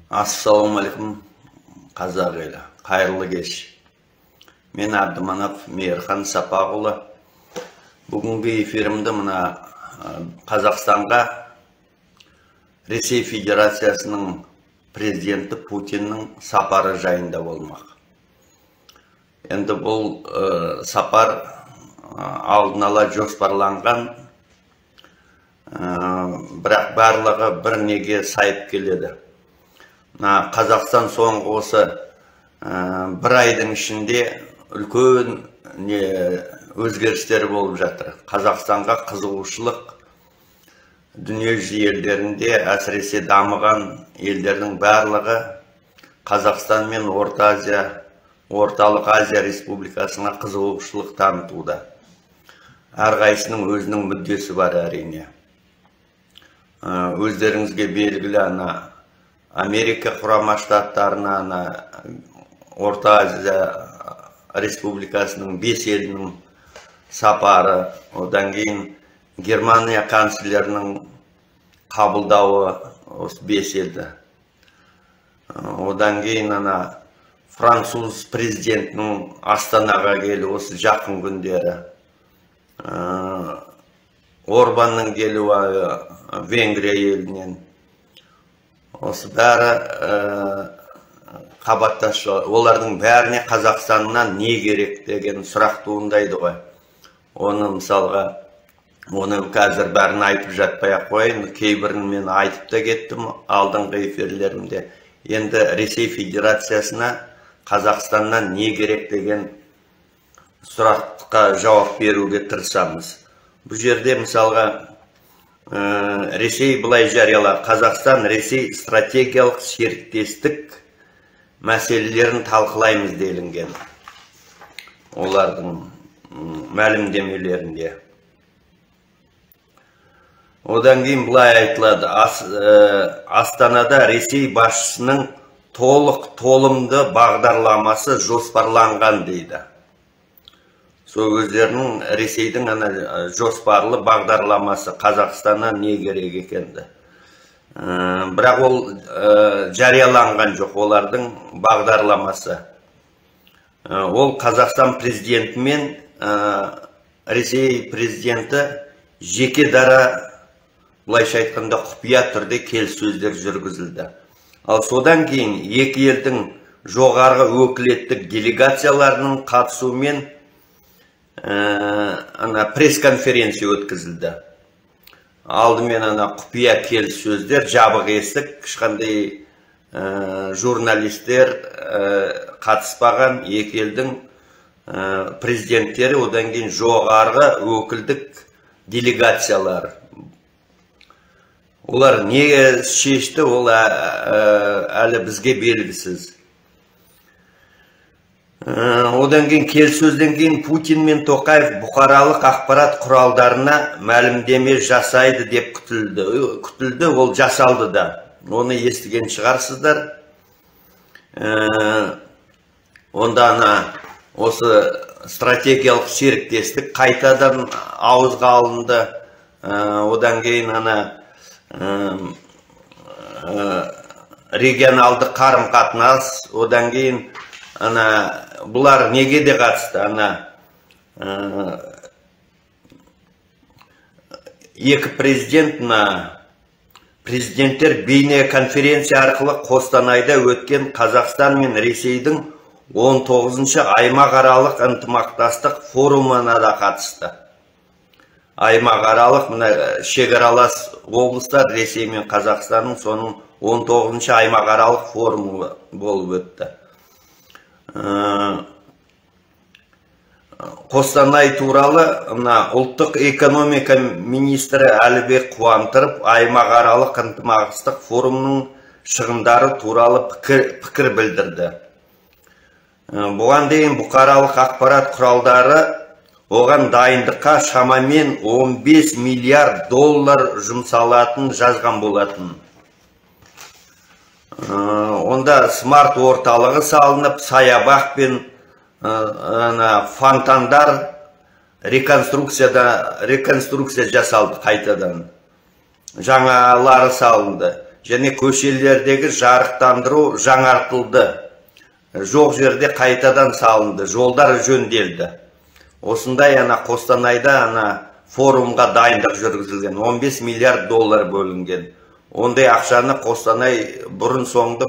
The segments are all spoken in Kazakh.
Ассалаумалейкум, қазақ елі. Қайырлы кеш. Мен Абдыманап Мейірхан Сапағұлы. Бүгінгі эфирімді мына Қазақстанға Ресей Федерациясының президенті Путиннің сапары жайында болмақ. Енді бұл сапар алдын ала жоспарланған, бірақ барлығы бір неге сайып келеді. Қазақстан соңғы осы бір айдың ішінде үлкен өзгерістер болып жатыр. Қазақстанға қызығушылық дүниежүзі елдерінде, әсіресе дамыған елдердің барлығы Қазақстан мен Орталық Азия Республикасына қызығушылық танытуда. Әрқайсының өзінің мүддесі бар әрине. Өздеріңізге белгілі Америка құрама штаттарына, Орта Азия Республикасының 5 елінің сапары, одан кейін Германия канцлерінің қабылдауы осы 5 елді. Одан кейін француз президентінің Астанаға келі осы жақын күндері. Орбанның келуі Венгрия елінен. Осы бәрі қабатташы. Олардың бәріне Қазақстаннан не керек деген сұрақ туындайды ғой. Оны мысалға, оны қазір бәрін айтып жатпай қойын. Кейбірін мен айтып та кеттім алдыңғы эфирлерімде. Енді Ресей Федерациясына Қазақстаннан не керек деген сұраққа жауап беруге тырысамыз. Бұл жерде мысалға Ресей былай жариялады. Қазақстан Ресей стратегиялық серіктестік мәселелерін талқылаймыз делінген. Олардың мәлімдемелерінде. Одан кейін былай айтылады. Астанада Ресей басшысының толымды бағдарламасы жоспарланған дейді. Сол өздерінің Ресейдің жоспарлы бағдарламасы Қазақстаннан не керек екенді. Бірақ ол жарияланған жоқ, олардың бағдарламасы. Ол Қазақстан президенті мен Ресей президенті жеке дара, бұлайша айтқанда құпия түрде келіссөздер жүргізілді. Ал содан кейін екі елдің жоғарғы өкілеттік делегацияларының қатысуымен пресс-конференция өткізілді. Алдымен құпия келіссөздер, жабық есік, ешқандай журналистер қатыспаған екі елдің президенттері, одан кейін жоғарғы өкілдік делегациялар. Олар не шешті, ол әлі бізге белгісіз. Одан кейін келіссөзден кейін Путин мен Тоқаев бұқаралық ақпарат құралдарына мәлімдеме жасайды деп күтілді, ол жасалды да. Оны естіген шығарсыздар. Онда осы стратегиялық серіктестік қайтадан ауызға алынды. Одан кейін регионалды қарым-қатынас, одан кейін бұлар неге де қатысты? Екі президенттер бейне конференция арқылы Қостанайда өткен Қазақстан мен Ресейдің 19-шы аймақаралық ынтымақтастық форумына да қатысты. Аймақаралық шекаралас облыстар Ресей мен Қазақстанның соның 19-шы аймақаралық форумы болып өтті. Қостанай туралы ұлттық экономика министрі Әлібек Қуантырып аймақаралық ынтымақтастық форумның шығындары туралы пікір білдірді. Бұған дейін бұқаралық ақпарат құралдары оған дайындыққа шамамен 15 миллиард доллар жұмсалатын жазған болатын. Онда смарт орталығы салынып, саябақ пен фонтандар реконструкция жасалды қайтадан. Жаңалары салынды. және көшелердегі жарықтандыру жаңартылды. Жоқ жерде қайтадан салынды, жолдар жөнделді. Осындай Қостанайда форумға дайындық жүргізілген, 15 миллиард доллар бөлінген. Ондай ақшаны Қостанай бұрын соңды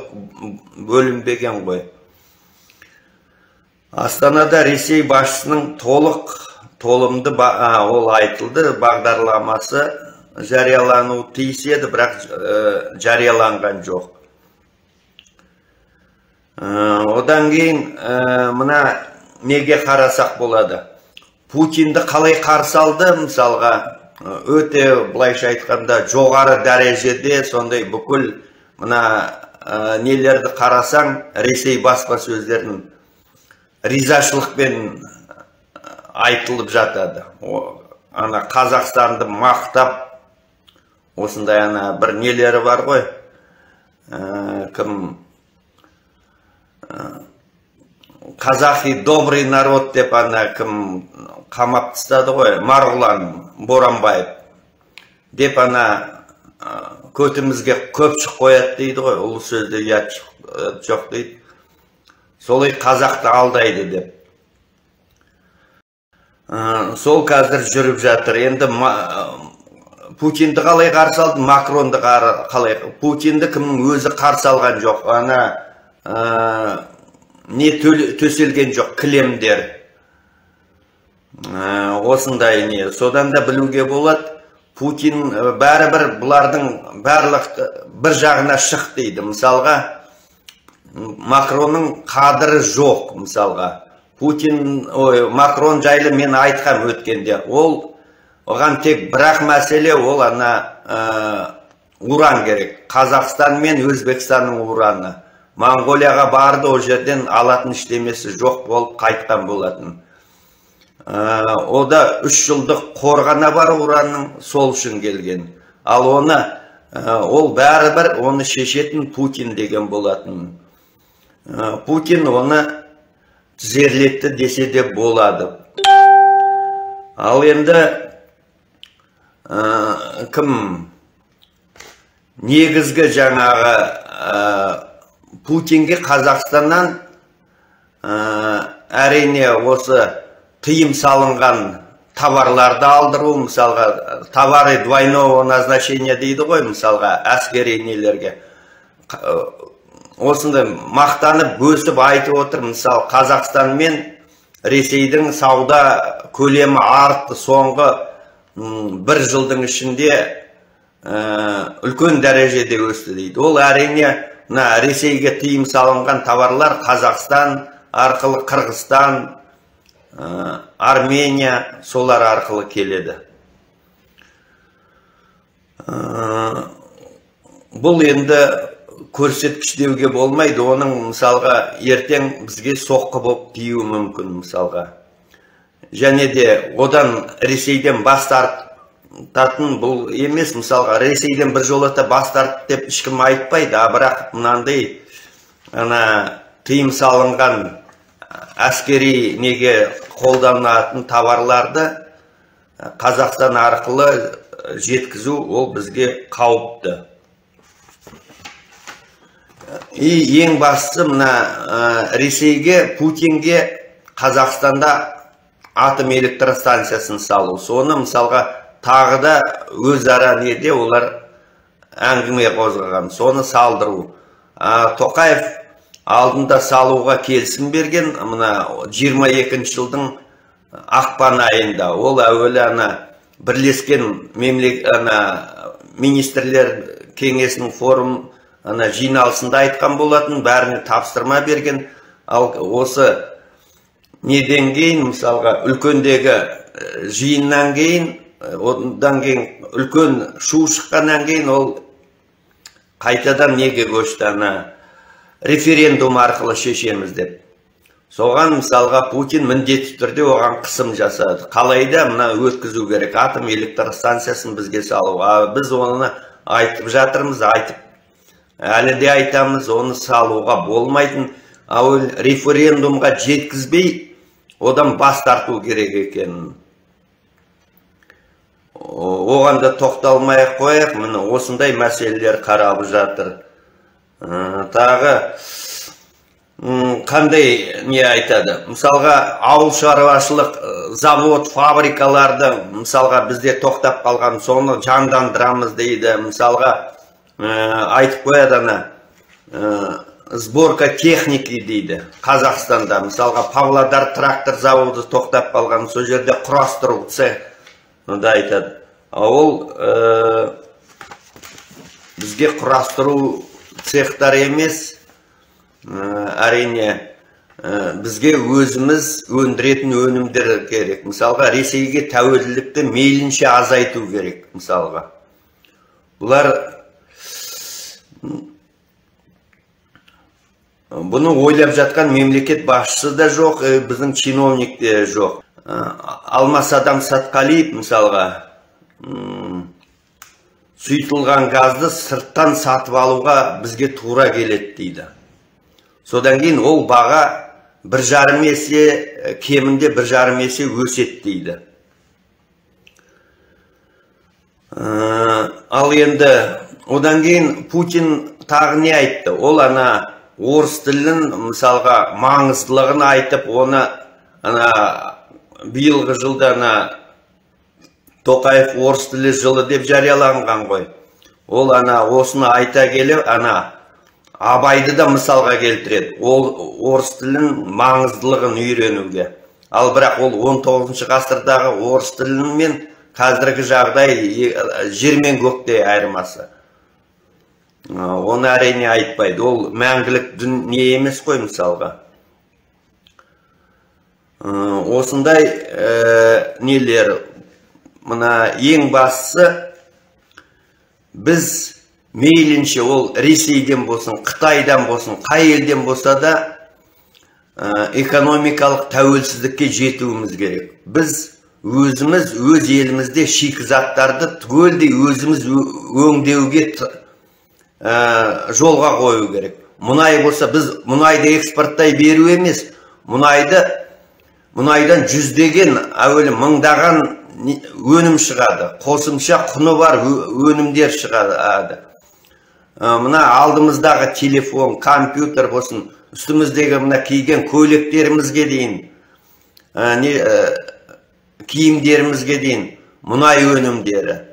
бөлінбеген ғой. Астанада Ресей басшысының толымды ол айтылды, бағдарламасы жариялану тиіс еді, бірақ жарияланған жоқ. Одан кейін мына неге қарасақ болады. Путинді қалай қарсы алды, мысалға, өте былайша айтқанда жоғары дәрежеде сондай бүкіл мына нелерді қарасаң, Ресей баспасөздерінің ризашылықпен айтылып жатады. Қазақстанды мақтап, осындай бір нелері бар ғой, кім Казахи добрый народ деп кім қамап тастады ғой, Марғұлан Боранбаев деп көтімізге көпшік қояды дейді ғой, ұлы сөзде ұят жоқ дейді. Солай қазақты алдайды деп. Сол қазір жүріп жатыр. Енді Путинді қалай қарсы алды, Макронды қалай. Путинді кімнің өзі қарсы алған жоқ. Не төселген жоқ, кілемдер. Осындай не. Содан да білуге болады, Путин бәрібір бұлардың барлық бір жағына шық дейді. Мысалға, Макронның қадірі жоқ, мысалға. Макрон жайлы мен айтқам өткенде. Оған тек бірақ мәселе, ол уран керек. Қазақстан мен Өзбекстанның ураны. Монғолияға барды, о жерден алатын іштемесі жоқ болып қайтқан болатын. Ода 3 жылдық қорғана бар уранның, сол үшін келген. Ал ол бәрібір оны шешетін Путин деген болатын. Путин оны тізерлетті десе де болады. Ал енді кім негізгі жаңағы Путинге Қазақстаннан әрине осы тыйым салынған товарларды алдыру, мысалға, товары двойного назначения дейді ғой, мысалға, әскери нелерге. Осында мақтанып бөсіп айтып отыр, мысал, Қазақстан мен Ресейдің сауда көлемі артты, соңғы 1 жылдың ішінде үлкен дәрежеде өсті дейді. Ол әрине Ресейге тыйым салынған товарлар Қазақстан арқылы Қырғызстан, Армения солар арқылы келеді. Бұл енді көрсеткіш деуге болмайды, оның мысалға ертең бізге соққы болып тиюі мүмкін мысалға. Және де одан Ресейден бас тартатын бұл емес, мысалға Ресейден бір жолата бас тарт деп ешкім айтпайды, бірақ мынандай тыйым салынған әскери неге қолданатын товарларды Қазақстан арқылы жеткізу ол бізге қауіпті. Ең бастысы Ресейге, Путинге Қазақстанда атом электростанциясын салу. Соны мысалға тағы да өзара неде олар әңгіме қозғаған. Соны салдыру. Тоқаев алдында салуға келісім берген, 22 жылдың ақпан айында. Ол әуелі бірлескен министрлер кеңесінің форум жиналысында айтқан болатын, бәріне тапсырма берген. Ал осы неден кейін, мысалға, үлкендегі жиыннан кейін, одан кейін үлкен шу шыққаннан кейін ол қайтадан неге көшті, референдум арқылы шешеміз деп. Соған мысалға Путин міндетті түрде оған қысым жасады. Қалайда өткізу керек, атом электростанциясын бізге салу. Біз оны айтып жатырмыз, әлі де айтамыз, оны салуға болмайтын. Ал референдумға жеткізбей, одан бас тарту керек екен. оған да тоқталмай қояйық, міне осындай мәселелер қаралып жатыр. Тағы қандай не айтады? Мысалға, ауыл шаруашылық завод, фабрикаларды мысалға бізде тоқтап қалған, соны жандандырамыз дейді. Мысалға айтып қояды, сборка техники дейді Қазақстанда. Мысалға, Павлодар трактор заводы тоқтап қалған, сол жерде құрастыру цех айтады. Ол бізге құрастыру цехтар емес, әрине бізге өзіміз өндіретін өнімдер керек. Мысалға, Ресейге тәуелділікті мейлінше азайту керек. Мысалға, бұлар бұны ойлап жатқан мемлекет басшысы да жоқ, біздің чиновник те жоқ. Алмасадам Сатқалиев мысалға сұйытылған газды сырттан сатып алуға бізге тура келеді дейді. Содан кейін ол баға 1,5 есе, кемінде 1,5 есе өседі дейді. Ал енді одан кейін Путин тағы не айтты? Ол орыс тілін мысалға маңыздылығын айтып, оны биылғы жылда Тоқаев орыс тілі жылы деп жарияланған ғой. Ол осыны айта келіп, Абайды да мысалға келтіреді. Ол орыс тілін маңыздылығын үйренуге. Ал бірақ ол 19 ғасырдағы орыс тілінің мен қазіргі жағдай жер мен көктей айырмасы. Оны әрине айтпайды. Ол мәңгілік дүние емес қой мысалға. Осындай нелер, мына ең бастысы, біз мейлінше ол Ресейден болсын, Қытайдан болсын, қай елден болса да экономикалық тәуелсіздікке жетуіміз керек. Біз өзіміз, өз елімізде шикізаттарды түгелдей өзіміз өңдеуге жолға қою керек. Мұнай болса, біз мұнайды экспорттай беру емес, мұнайдан жүздеген, әуелі мыңдаған өнім шығады. Қосымша құны бар өнімдер шығады. Мына алдымыздағы телефон, компьютер болсын, үстіміздегі мына киген көйлектерімізге дейін, киімдерімізге дейін мұнай өнімдері,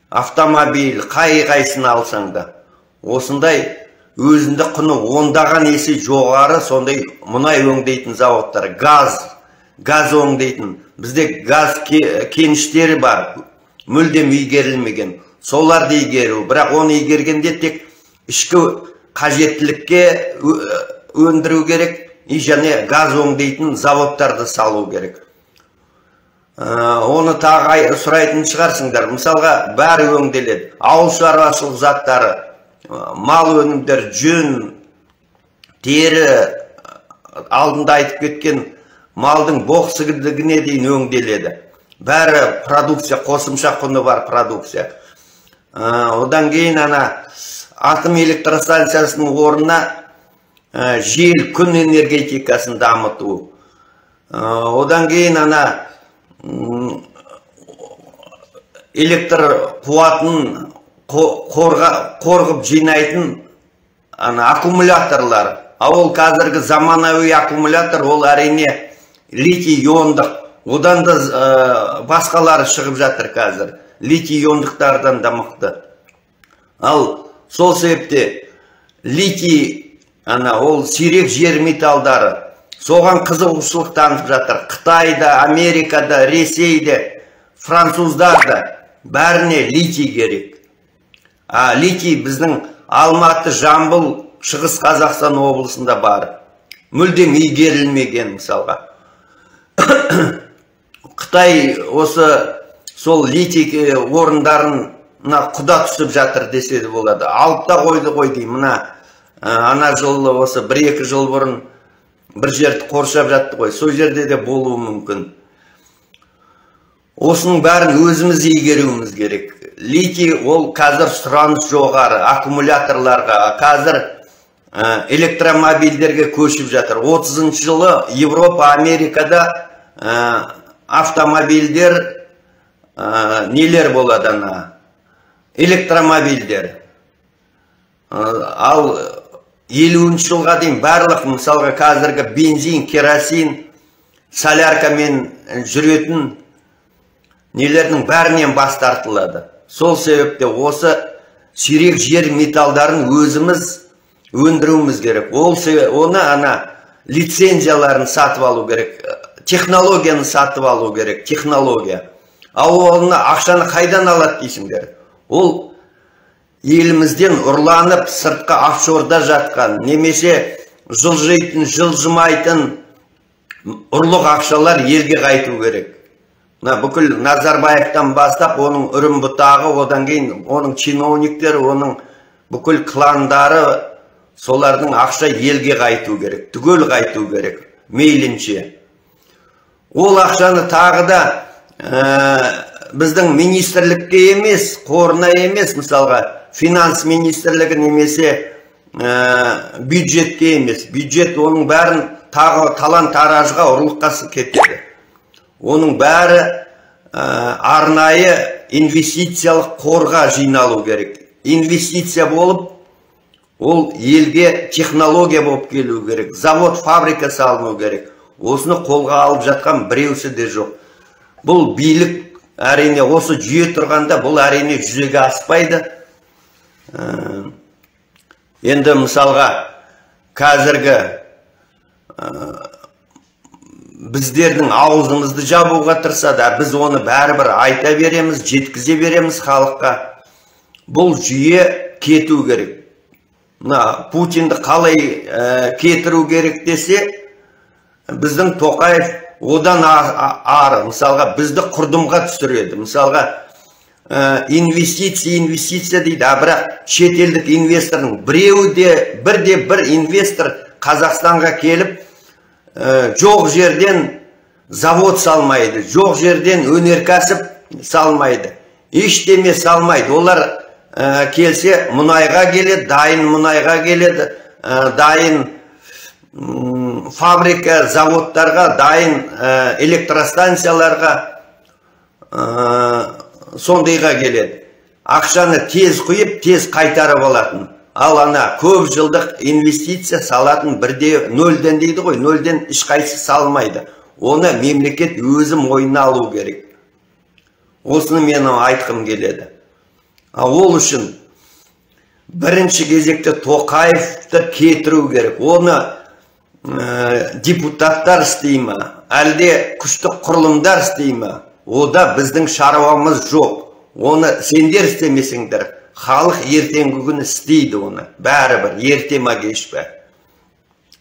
автомобиль, қайсысын алсаң да, осындай өзінде құны ондаған есе жоғары сондай мұнай өңдейтін заводтар, газ өңдейтін. Бізде газ кеніштері бар, мүлдем игерілмеген. Соларды игеру, бірақ оны игергенде тек ішкі қажеттілікке өндіру керек, және газ өңдейтін заводтарды салу керек. Оны тағы сұрайтын шығарсыңдар. Мысалға, бәрі өңделеді. Ауыл шаруашылық заттары, мал өнімдер, жүн, тері, алдында айтып кеткен малдың боқсығындығына дейін өңделеді. Бәрі продукция, қосымша құны бар продукция. Одан кейін атом электростанциясының орнына жел, күн энергетикасын дамыту. Одан кейін электр қуатын қорғып жинайтын аккумуляторлар. Ол қазіргі заманауи аккумулятор, ол әрине литий иондық. Одан да басқалары шығып жатыр қазір. Литий иондықтардан да мықты. Ал сол себепте литий, ол сирек жер металдары. Соған қызығушылық танытып жатыр. Қытайда, Америкада, Ресейде, француздарда бәріне литий керек. Литий біздің Алматы, Жамбыл, Шығыс Қазақстан облысында бар. Мүлдем игерілмеген мысалға. Қытай сол литий орындарына құда түсіп жатыр десе де болады. Алып та қойды ғой дей. Мына жылы 1-2 жыл бұрын бір жерді қоршап жатты ғой. Сол жерде де болуы мүмкін. Осының бәрін өзіміз игеруіміз керек. Литий ол қазір сұраныс жоғары, аккумуляторларға, қазір электромобильдерге көшіп жатыр. 30 жылы Европа, Америкада автомобильдер нелер болады, электромобильдер. Ал 50-ші жылға дейін барлық, мысалға қазіргі бензин, керосин, соляркамен жүретін нелердің бәрінен бас тартылады. Сол себепте осы сирек жер металдарын өзіміз өндіруіміз керек. Оны лицензияларын сатып алу керек, технологияны сатып алу керек, технология. Ал оны ақшаны қайдан алады дейсіңдер? Ол елімізден ұрланып, сыртқа офшорда жатқан, немесе жылжитын, жылжымайтын ұрлық ақшалар елге қайту керек. Бүкіл Назарбаевтан бастап, оның үрім бұтағы, одан кейін оның чиновниктері, оның бүкіл кландары, солардың ақша елге қайту керек, түгел қайту керек, мейлінше. Ол ақшаны тағы да біздің министрлікке емес, қорына емес, мысалға, финанс министрлігі немесе бюджетке емес. Бюджет оның бәрін тағы талан-таражға, ұрлыққа кетеді. Оның бәрі арнайы инвестициялық қорға жиналу керек. Инвестиция болып, ол елге технология болып келу керек. Завод, фабрика салыну керек. Осыны қолға алып жатқан біреусі де жоқ. Бұл билік, әрине, осы жүйе тұрғанда, бұл әрине жүзеге аспайды. Енді мысалға қазіргі біздердің аузымызды жабуға тырысады, біз оны бәрібір айта береміз, жеткізе береміз халыққа. Бұл жүйе кету керек. Путинді қалай кетіру керек десе, біздің Тоқаев одан ары, мысалға, бізді құрдымға түсіреді. Мысалға, инвестиция дейді, бірақ шетелдік инвесторның бір инвестор Қазақстанға келіп, жоқ жерден завод салмайды, жоқ жерден өнеркәсіп салмайды, ештеме салмайды. Олар келсе мұнайға келеді, дайын мұнайға келеді, дайын фабрика, заводтарға, дайын электростанцияларға, сондайға келеді. Ақшаны тез құйып, тез қайтарып алатын. Ал көп жылдық инвестиция салатын нөлден дейді ғой, нөлден ешқайсы салмайды. Оны мемлекет өзі мойнына алу керек. Осыны мен айтқым келеді. Ол үшін бірінші кезекте Тоқаевты кетіру керек. Оны депутаттар істей ме, әлде күшті құрылымдар істей ме? Ода біздің шаруамыз жоқ. Оны сендер істемесіңдер, халық ертеңгі күні істейді оны. Бәрібір, ерте ма кеш пе.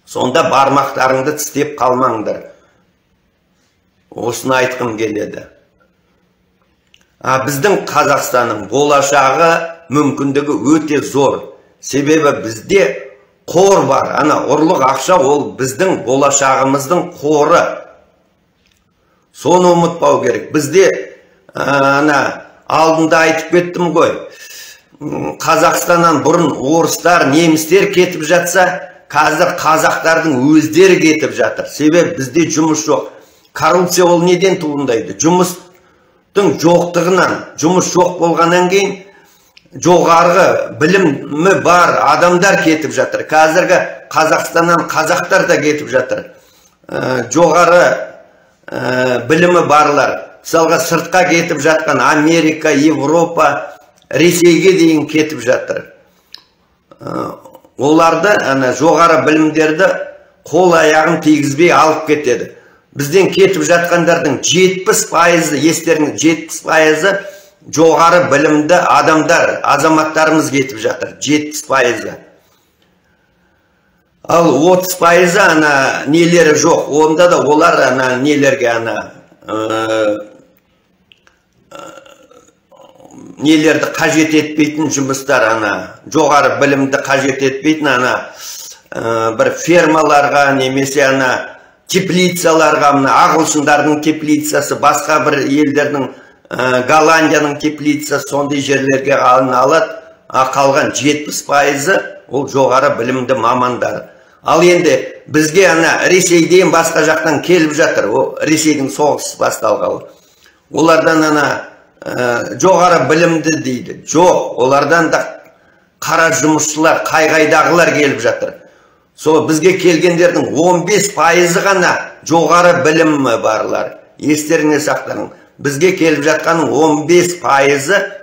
Сонда бармақтарыңды тістеп қалмаңдар. Осыны айтқым келеді. Біздің Қазақстанның болашағы, мүмкіндігі өте зор. Себебі бізде қор бар. Ұрлық ақша ол біздің болашағымыздың қоры. Соны ұмытпау керек. Бізде алдында айтып кеттім ғой. Қазақстаннан бұрын орыстар, немістер кетіп жатса, қазір қазақтардың өздері кетіп жатыр. Себебі бізде жұмыс жоқ. Коррупция ол неден туындайды? Жұмыстың жоқтығынан, жұмыс жоқ болғаннан кейін жоғарғы білімі бар адамдар кетіп жатыр. Қазіргі Қазақстаннан қазақтар да кетіп жатыр. Жоғары білімі барлар. Мысалға сыртқа кетіп жатқан Америка, Европа, Ресейге дейін кетіп жатыр. Оларды, жоғары білімдерді қол аяғын тигізбей алып кетеді. Бізден кетіп жатқандардың 70%, естеріңіз, 70% жоғары білімді адамдар, азаматтарымыз кетіп жатыр. 70%. Ал 30% нелері жоқ. Онда да олар нелерге нелерді қажет етпейтін жұмыстар, жоғары білімді қажет етпейтін бір фермаларға, немесе теплицаларға, ағылшындардың теплицасы, басқа бір елдердің, Голландияның теплицасы, сондай жерлерге алады. Қалған 70% ол жоғары білімді мамандар. Ал енді бізге Ресейден басқа жақтан келіп жатыр. Ресейдің соғысы басталғалы. Олардан жоғары білімді дейді. Жоқ, олардан да қара жұмысшылар, қай-қайдағылар келіп жатыр. Сол бізге келгендердің 15% ғана жоғары білімі барлар. Естеріңе сақтаның. Бізге келіп жатқаның 15%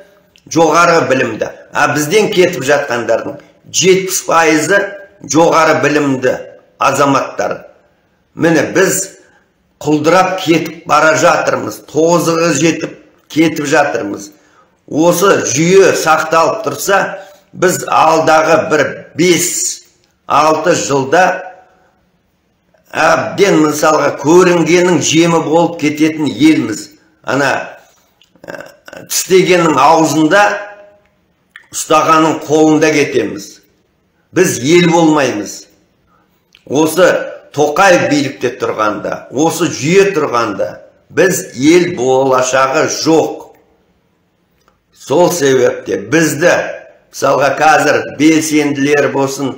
жоғары білімді. Бізден кетіп жатқандардың 70% жоғары білімді азаматтар. Міне біз құлдырап кетіп бара жатырмыз. Тозығы жетіп кетіп жатырмыз. Осы жүйе сақталып тұрса, біз алдағы бір 5-6 жылда әбден мысалға көрінгеннің жемі болып кететін елміз. Тістегеннің аузында, ұстағанның қолында кетеміз. Біз ел болмаймыз. Осы Тоқаев билікте тұрғанда, осы жүйе тұрғанда, біз ел болашағы жоқ. Сол себепте бізді, мысалға қазір белсенділер болсын,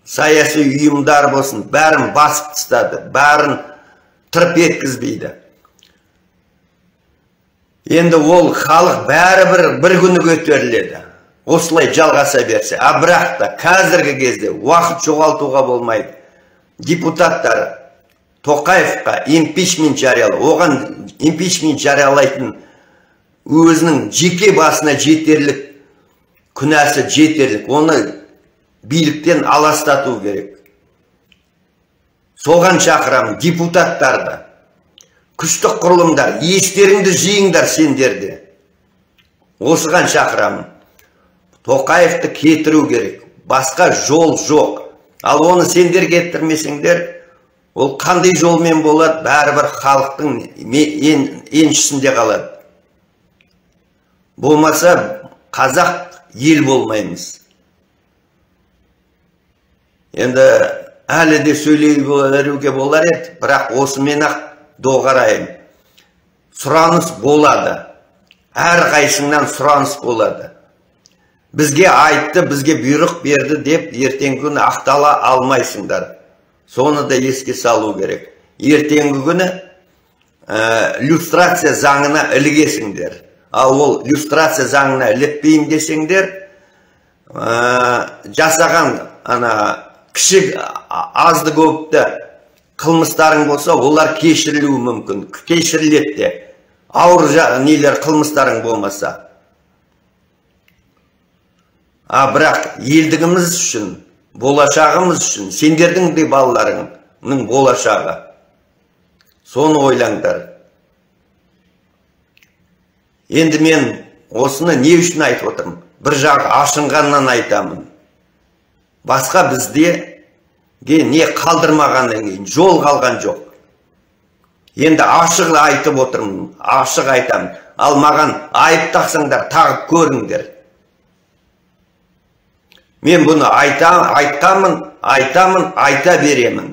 саяси ұйымдар болсын, бәрін басып тастады, бәрін тырп еткізбейді. Енді ол халық бәрі бір күні көтеріледі. Осылай жалғаса берсе. Бірақ та қазіргі кезде уақыт жоғалтуға болмайды. Депутаттар Тоқаевқа импичмент жариялады. Оған импичмент жариялайтын өзінің жеке басына жетерлік, күнәсі жетерлік. Оны биліктен аластату керек. Соған шақырамын депутаттарды. Күштік құрылымдар, естеріңді жиыңдар сендерде. Осыған шақырамын. Тоқаевты кетіру керек. Басқа жол жоқ. Ал оны сендер кетірмесеңдер, ол қандай жолмен болады, бәрібір халықтың еншісінде қалады. Болмаса, қазақ ел болмаймыз. Енді әлі де сөйлей беруге болар еді, бірақ осымен ақ доғарайын. Сұраныс болады. Әр қайсыңнан сұраныс болады. Бізге айтты, бізге бұйрық берді деп ертеңгі күні ақтала алмайсыңдар. Соны да еске салу керек. Ертеңгі күні люстрация заңына ілігесіңдер. Ал ол люстрация заңына ілікпеймін десеңдер, жасаған кішік азды көпті қылмыстарың болса, олар кешірілуі мүмкін. Кешіріледі де. Ауыр нелер қылмыстарың болмаса. Бірақ елдігіміз үшін, болашағымыз үшін, сендердің де балаларыңның болашағы. Соны ойлаңдар. Енді мен осыны не үшін айтып отырмын? Бір жағы ашынғаннан айтамын. Басқа бізде не қалдырмағаннан кейін жол қалған жоқ. Енді ашық айтып отырмын, ашық айтамын. Ал маған айып тақсаңдар, тағып көріңдер. Мен бұны айтқанмын, айта беремін.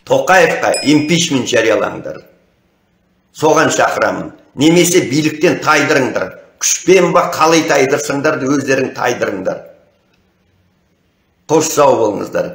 Тоқаевқа импичмент жариялаңдар. Соған шақырамын. Немесе биліктен тайдырыңдар. Күшпен ба қалай тайдырсыңдар, өздерің тайдырыңдар. Қош сау болыңыздар.